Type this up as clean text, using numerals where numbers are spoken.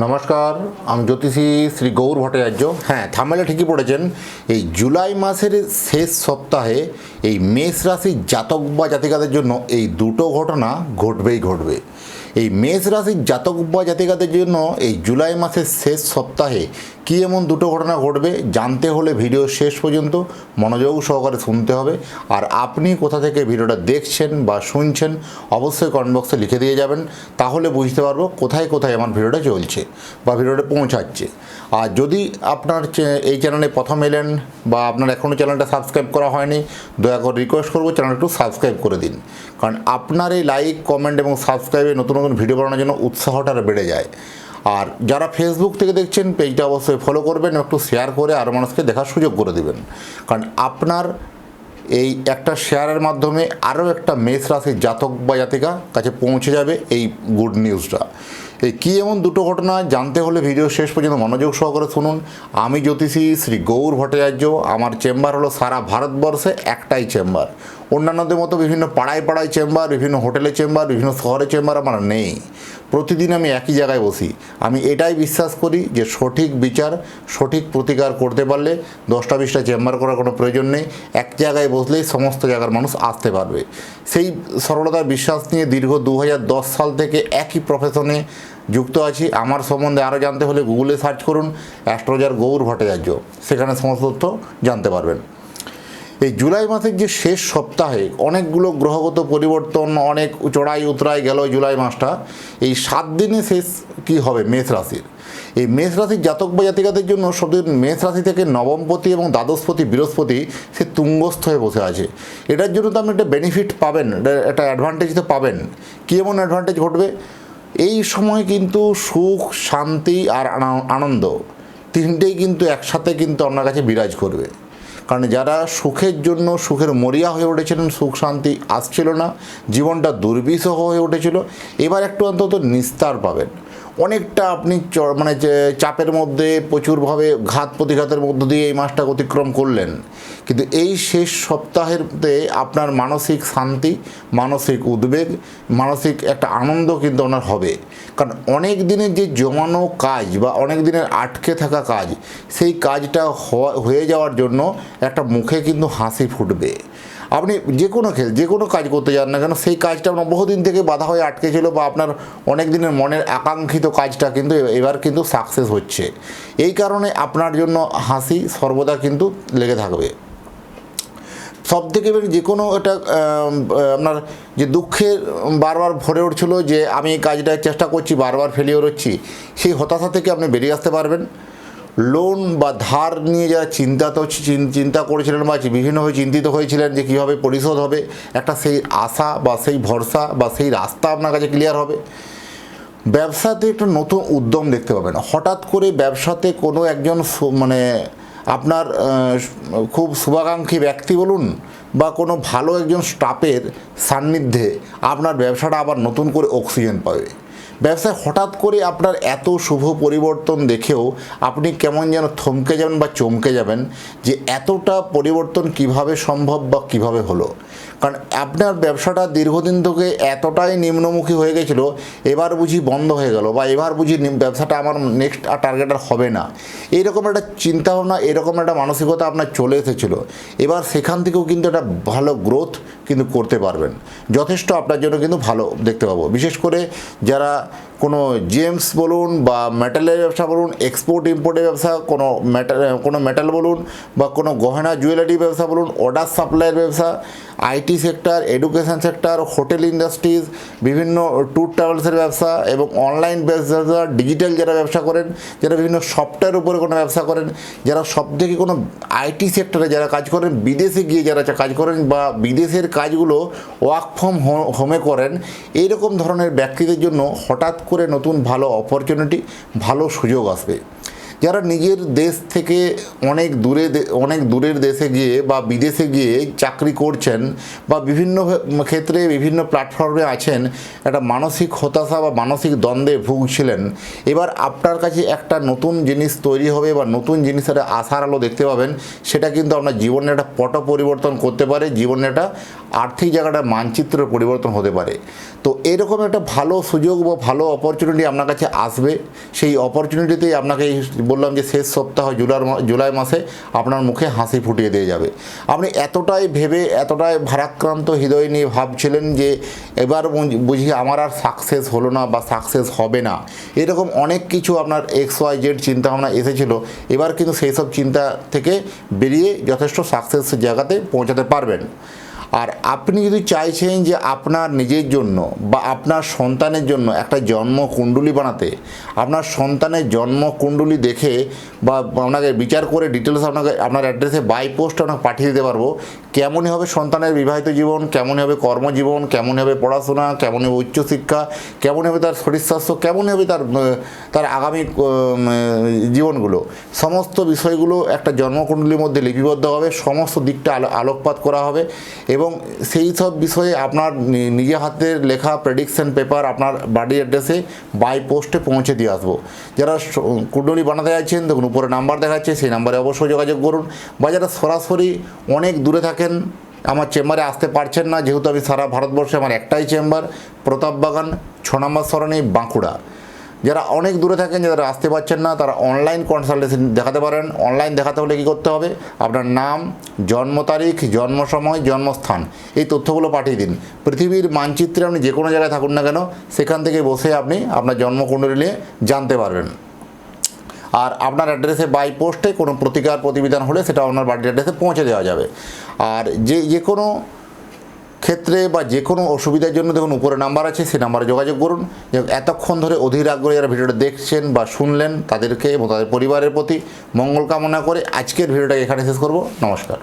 নমস্কার, আমি জ্যোতিষী শ্রী গৌর ভট্টাচার্য। হ্যাঁ, থাম্বনেলে ঠিকই পড়েছেন। এই জুলাই মাসের শেষ সপ্তাহে এই মেষ রাশির জাতক বা জাতিকাদের জন্য এই দুটো ঘটনা ঘটবেই ঘটবে। এই মেষ রাশির জাতক বা জাতিকাদের জন্য এই জুলাই মাসের শেষ সপ্তাহে কী এমন দুটো ঘটনা ঘটবে জানতে হলে ভিডিও শেষ পর্যন্ত মনোযোগ সহকারে শুনতে হবে। আর আপনি কোথা থেকে ভিডিওটা দেখছেন বা শুনছেন অবশ্যই কমেন্ট বক্সে লিখে দিয়ে যাবেন, তাহলে বুঝতে পারবো কোথায় কোথায় আমার ভিডিওটা চলছে বা ভিডিওটা পৌঁছাচ্ছে। আর যদি আপনার এই চ্যানেলে প্রথম এলেন বা আপনার এখনও চ্যানেলটা সাবস্ক্রাইব করা হয়নি, দয়া করে রিকোয়েস্ট করবো চ্যানেলটা একটু সাবস্ক্রাইব করে দিন, কারণ আপনার এই লাইক, কমেন্ট এবং সাবস্ক্রাইবে নতুন নতুন ভিডিও বানানোর জন্য উৎসাহটা বেড়ে যায়। আর যারা ফেসবুক থেকে দেখছেন পেজটা অবশ্যই ফলো করবেন, একটু শেয়ার করে আরও মানুষকে দেখার সুযোগ করে দেবেন, কারণ আপনার এই একটা শেয়ারের মাধ্যমে আরও একটা মেষ রাশির জাতক বা জাতিকা কাছে পৌঁছে যাবে এই গুড নিউজটা। এই কী এমন দুটো ঘটনা জানতে হলে ভিডিও শেষ পর্যন্ত মনোযোগ সহকারে শুনুন। আমি জ্যোতিষী শ্রী গৌর ভট্টাচার্য। আমার চেম্বার হলো সারা ভারতবর্ষে একটাই চেম্বার। অন্যান্যদের মতো বিভিন্ন পাড়ায় পাড়ায় চেম্বার, বিভিন্ন হোটেলে চেম্বার, বিভিন্ন শহরে চেম্বার আমার নেই। প্রতিদিন আমি একই জায়গায় বসি। আমি এটাই বিশ্বাস করি যে সঠিক বিচার, সঠিক প্রতিকার করতে পারলে 10টা 20টা চেম্বার করার কোনো প্রয়োজন নেই। এক জায়গায় বসলেই সমস্ত জায়গার মানুষ আসতে পারবে। সেই সরলতার বিশ্বাস নিয়ে দীর্ঘ 2010 সাল থেকে একই প্রফেশনে যুক্ত আছি। আমার সম্বন্ধে আরও জানতে হলে গুগলে সার্চ করুন অ্যাস্ট্রোলজার গৌর ভট্টাচার্য, সেখানে সমস্ত তথ্য জানতে পারবেন। এই জুলাই মাসের যে শেষ সপ্তাহে অনেকগুলো গ্রহগত পরিবর্তন, অনেক চড়াই উতরাই গেল জুলাই মাসটা। এই 7 দিনে শেষ কী হবে মেষ রাশির, এই মেষ রাশির জাতক বা জাতিকাদের জন্য সবদিন মেষ রাশি থেকে নবমপতি এবং দ্বাদশপতি বৃহস্পতি সে তুঙ্গস্থ হয়ে বসে আছে। এটার জন্য তো আপনি একটা বেনিফিট পাবেন, একটা অ্যাডভান্টেজ তো পাবেন। কী এমন অ্যাডভান্টেজ ঘটবে এই সময়? কিন্তু সুখ, শান্তি আর আনন্দ তিনটেই কিন্তু একসাথে কিন্তু আপনার কাছে বিরাজ করবে। কারণ যারা সুখের জন্য সুখের মরিয়া হয়ে উঠেছিলেন, সুখ শান্তি আসছিল না, জীবনটা দুর্বিষহ হয়ে উঠেছিল, এবার একটু অন্তত নিস্তার পাবেন। অনেকটা আপনি মানে যে চাপের মধ্যে প্রচুরভাবে ঘাত প্রতিঘাতের মধ্য দিয়ে এই মাসটা অতিক্রম করলেন, কিন্তু এই শেষ সপ্তাহেরতে আপনার মানসিক শান্তি, মানসিক উদ্বেগ, মানসিক একটা আনন্দ কিন্তু ওনার হবে। কারণ অনেক দিনের যে জমানো কাজ বা অনেক দিনের আটকে থাকা কাজ, সেই কাজটা হয়ে যাওয়ার জন্য একটা মুখে কিন্তু হাসি ফুটবে। আপনি যে কোনো কাজ করতে যান না কেন, সেই কাজটা আপনার বহুদিন থেকে বাধা হয়ে আটকে ছিল বা আপনার অনেক দিনের মনের আকাঙ্ক্ষিত কাজটা কিন্তু এবার কিন্তু সাকসেস হচ্ছে। এই কারণে আপনার জন্য হাসি সর্বদা কিন্তু লেগে থাকবে। সব থেকে যে কোনো এটা আপনার যে দুঃখের বারবার ভরে উঠছিল যে আমি এই কাজটা চেষ্টা করছি, বারবার ফেলিওর হচ্ছি, সেই হতাশা থেকে আপনি বেরিয়ে আসতে পারবেন। লোন বা ধার নিয়ে যারা চিন্তা করেছিলেন বা বিভিন্নভাবে চিন্তিত হয়েছিলেন যে কীভাবে পরিশোধ হবে, একটা সেই আশা বা সেই ভরসা বা সেই রাস্তা আপনার কাছে ক্লিয়ার হবে। ব্যবসাতে একটা নতুন উদ্যম দেখতে পাবেন। হঠাৎ করে ব্যবসাতে কোনো একজন মানে আপনার খুব শুভাকাঙ্ক্ষী ব্যক্তি বলুন বা কোনো ভালো একজন স্টাফের সান্নিধ্যে আপনার ব্যবসাটা আবার নতুন করে অক্সিজেন পাবে। ব্যবসায় হঠাৎ করে আপনার এত শুভ পরিবর্তন দেখেও আপনি কেমন যেন থমকে যাবেন বা চমকে যাবেন যে এতটা পরিবর্তন কিভাবে সম্ভব বা কিভাবে হলো। কারণ আপনার ব্যবসাটা দীর্ঘদিন থেকে এতটাই নিম্নমুখী হয়ে গেছিলো, এবার বুঝি বন্ধ হয়ে গেল বা এবার বুঝি ব্যবসাটা আমার নেক্সট টার্গেট আর হবে না, এইরকম একটা চিন্তাভাবনা, এরকম একটা মানসিকতা আপনার চলে এসেছিলো। এবার সেখান থেকেও কিন্তু একটা ভালো গ্রোথ কিন্তু করতে পারবেন। যথেষ্ট আপনার জন্য কিন্তু ভালো দেখতে পাবো। বিশেষ করে যারা কোনো জেমস বলুন বা মেটালের ব্যবসা বলুন, এক্সপোর্ট ইম্পোর্টের ব্যবসা, কোনো মেটাল বলুন বা কোনো গহনা জুয়েলারি ব্যবসা বলুন, অর্ডার সাপ্লাইয়ের ব্যবসা, IT sector, education sector, hotel industries, বিভিন্ন ট্যুর ট্রাভেলসের ব্যবসা এবং অনলাইন ব্যবসা, ডিজিটাল যারা ব্যবসা করেন, যারা বিভিন্ন সফটওয়্যার উপরে কোনো ব্যবসা করেন, যারা সবথেকে কোনো আইটি সেক্টরে যারা কাজ করেন, বিদেশে গিয়ে যারা কাজ করেন বা বিদেশের কাজগুলো ওয়ার্ক ফ্রম হোমে করেন, এইরকম ধরনের ব্যক্তিদের জন্য হঠাৎ করে নতুন ভালো অপরচুনিটি, ভালো সুযোগ আসবে। যারা নিজের দেশ থেকে অনেক দূরের দেশে গিয়ে বা বিদেশে গিয়ে চাকরি করছেন বা বিভিন্ন ক্ষেত্রে বিভিন্ন প্ল্যাটফর্মে আছেন, একটা মানসিক হতাশা বা মানসিক দ্বন্দ্বে ভুগছিলেন, এবার আপনার কাছে একটা নতুন জিনিস তৈরি হবে বা নতুন জিনিসের আশার আলো দেখতে পাবেন। সেটা কিন্তু আপনার জীবনে একটা পট পরিবর্তন করতে পারে, জীবনে একটা আর্থিক জায়গাটা মানচিত্রের পরিবর্তন হতে পারে। তো এরকম একটা ভালো সুযোগ বা ভালো অপরচুনিটি আপনার কাছে আসবে। সেই অপরচুনিটিতেই আপনাকে বললাম যে শেষ সপ্তাহ জুলাই মাসে আপনার মুখে হাসি ফুটিয়ে দিয়ে যাবে। আপনি এতটাই ভারাক্রান্ত হৃদয় নিয়ে ভাবছিলেন যে এবার বুঝি আমার আর সাকসেস হলো না বা সাকসেস হবে না, এরকম অনেক কিছু আপনার XYZ চিন্তাভাবনা এসেছিল। এবার কিন্তু সেই সব চিন্তা থেকে বেরিয়ে যথেষ্ট সাকসেস জায়গাতে পৌঁছাতে পারবেন। আর আপনি যদি চাইছেন যে আপনার নিজের জন্য বা আপনার সন্তানের জন্য একটা জন্মকুণ্ডলী বানাতে, আপনার সন্তানের জন্মকুণ্ডলী দেখে বা আপনাকে বিচার করে ডিটেলস আপনার অ্যাড্রেসে বাই পোস্ট আপনাকে পাঠিয়ে দিতে পারবো। কেমনই হবে সন্তানের বিবাহিত জীবন, কেমনই হবে কর্মজীবন, কেমন হবে পড়াশোনা, কেমন হবে উচ্চশিক্ষা, কেমন হবে তার শরীর স্বাস্থ্য, কেমন হবে তার আগামী জীবনগুলো, সমস্ত বিষয়গুলো একটা জন্মকুণ্ডলীর মধ্যে লিপিবদ্ধ হবে, সমস্ত দিকটা আলোকপাত করা হবে এবং সেই সব বিষয়ে আপনার নিজে হাতের লেখা প্রেডিকশন পেপার আপনার বাড়ির অ্যাড্রেসে বাই পোস্টে পৌঁছে দিয়ে আসবো। যারা কুণ্ডলী বানাতে যাচ্ছেন, দেখুন উপরে নাম্বার দেখাচ্ছে, সেই নাম্বারে অবশ্যই যোগাযোগ করুন। বা যারা সরাসরি অনেক দূরে থাকেন, আমার চেম্বারে আসতে পারছেন না, যেহেতু আমি সারা ভারতবর্ষে আমার একটাই চেম্বার, প্রতাপবাগান 6 নম্বর সরণি, বাঁকুড়া। যারা অনেক দূরে থাকেন, যারা আসতে পারছেন না, তারা অনলাইন কনসালটেশন দেখাতে পারেন। অনলাইন দেখাতে হলে কী করতে হবে? আপনার নাম, জন্ম তারিখ, জন্ম সময়, জন্মস্থান, এই তথ্যগুলো পাঠিয়ে দিন। পৃথিবীর মানচিত্রে আপনি যে কোনো জায়গায় থাকুন না কেন, সেখান থেকে বসে আপনি আপনার জন্মকুণ্ডলী নিয়ে জানতে পারবেন। আর আপনার অ্যাড্রেসে বাই পোস্টে কোনো প্রতিবিধান হলে সেটা আপনার বাড়ির অ্যাড্রেসে পৌঁছে দেওয়া যাবে। আর যে কোনো ক্ষেত্রে বা যে কোনো অসুবিধার জন্য দেখুন উপরে নাম্বার আছে, সেই নাম্বারে যোগাযোগ করুন। এতক্ষণ ধরে অধীর আগ্রহে যারা ভিডিওটা দেখছেন বা শুনলেন, তাদেরকে এবং তাদের পরিবারের প্রতি মঙ্গল কামনা করে আজকের ভিডিওটাকে এখানে শেষ করব। নমস্কার।